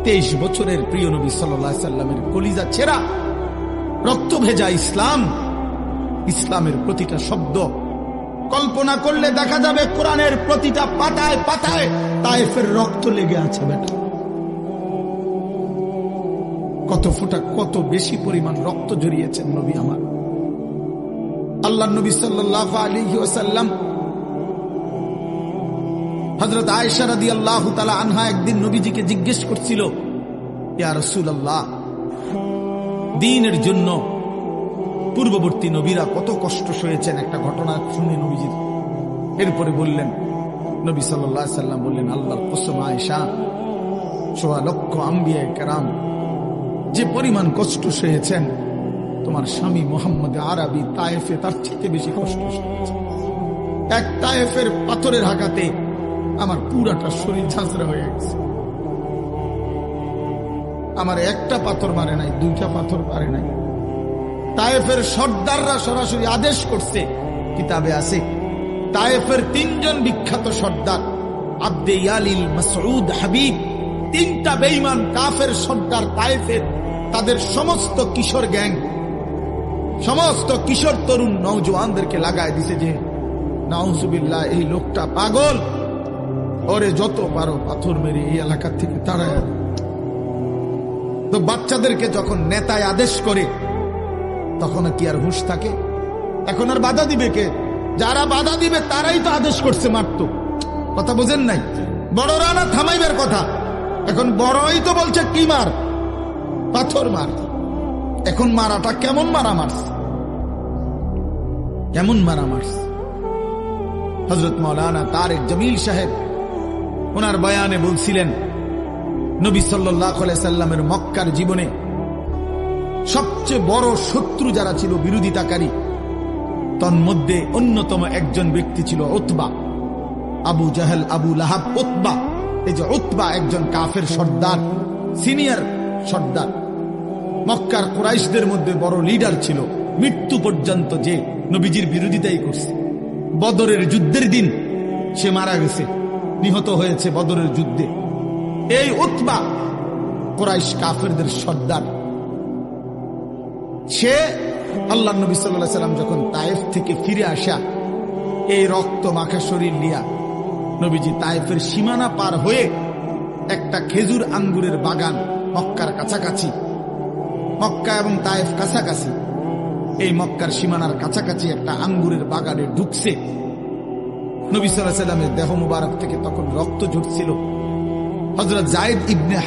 23 বছরের প্রিয় নবী সাল্লাল্লাহু আলাইহি সাল্লামের কলিজা ছেঁড়া রক্ত ভেজা ইসলাম, ইসলামের প্রতিটা শব্দ কল্পনা করলে দেখা যাবে কোরআনের প্রতিটা পাতায় পাতায় তায়েফের রক্ত লেগে আছে। বেটা কত ফোঁটা, কত বেশি পরিমাণ রক্ত জড়িয়েছেন নবী আমার। আল্লাহ নবী সাল্লাল্লাহু আলাইহি ওয়াসাল্লাম হযরত আয়েশা রাদিয়াল্লাহু তাআলা আনহা একদিন নবীজিকে জিজ্ঞেস করছিল, ইয়া রাসূলুল্লাহ, দ্বীনের জন্য পূর্ববর্তী নবীরা কত কষ্ট সয়েছেন, একটা ঘটনা শুনে নবীজির। এরপরে বললেন, নবী সাল্লাল্লাহু আলাইহি ওয়াসাল্লাম বললেন, আল্লাহর কসম আয়েশা, ১৬ লক্ষ আম্বিয়া কেরাম যে পরিমাণ কষ্ট সয়েছেন, তোমার স্বামী মুহাম্মদ আরবি তায়েফে তার চেয়ে বেশি কষ্ট সয়েছে। এক তায়েফের পাথরের আঘাতে আমার পুরাটা শরীর ঝাঁঝরা হয়ে গেছে। আমার একটা পাথর মারে নাই, দুইটা পাথর মারে নাই। তায়েফের সর্দাররা সরাসরি আদেশ করছে, কিতাবে আছে, তায়েফের 3 জন বিখ্যাত সর্দার আব্দে ইয়ালিল, মাসউদ, হাবিব, 3টা বেঈমান কাফের সর্দার তায়েফের, তাদের সমস্ত কিশোর গ্যাং, সমস্ত কিশোর তরুণ নওজওয়ানদেরকে লাগায় দিছে যে নাউজুবিল্লাহ, এই লোকটা পাগল, ওরে যত পারো পাথর মেরে এই এলাকা থেকে তাড়ায়। তো বাচ্চাদেরকে যখন নেতায় আদেশ করে তখন কি আর হুঁশ থাকে? এখন আর বাধা দিবে কে? যারা বাধা দিবে তারাই তো আদেশ করছে মারতো। কথা বোঝেন নাই? বড়রা না থামাইবার কথা, এখন বড়ই তো বলছে কি মার, পাথর মার। এখন মারাটা কেমন মারা মারছে, কেমন মারা মারছে। হযরত মাওলানা তারেক জামিল সাহেব ওনার বয়ানে বলছিলেন, নবী সাল্লাল্লাহু আলাইহি সাল্লামের মক্কার জীবনে সবচেয়ে বড় শত্রু যারা ছিল, বিরোধিতাকারী, তন্মধ্যে অন্যতম একজন ব্যক্তি ছিল উতবা, আবু জাহেল, আবু লাহাব। উতবা, এই যে উতবা একজন কাফের সর্দার, সিনিয়র সর্দার, মক্কার কুরাইশদের মধ্যে বড় লিডার ছিল, মৃত্যু পর্যন্ত যে নবীজির বিরোধিতাই করছে। বদরের যুদ্ধের দিন সে মারা গেছে, নিহত হয়েছে বদরের যুদ্ধে। এই উতবা কুরাইশ কাফেরদের সর্দার, সে আল্লাহ নবী সাল্লাল্লাহু আলাইহি সাল্লাম যখন তায়েফ থেকে ফিরে আসা, এই রক্ত মাখা শরীর নিয়া নবীজি তায়েফের সীমানা পার হয়ে একটা খেজুর আঙ্গুরের বাগান, মক্কার কাছাকাছি, মক্কা এবং তায়েফ কাছাকাছি, এই মক্কার সীমানার কাছাকাছি একটা আঙ্গুরের বাগানে ঢুকছে। নবী সাল্লাল্লাহু আলাইহি সাল্লামের দেহ মুবারক থেকে তখন রক্ত ঝরছিল। হযরত যায়েদ ইবনে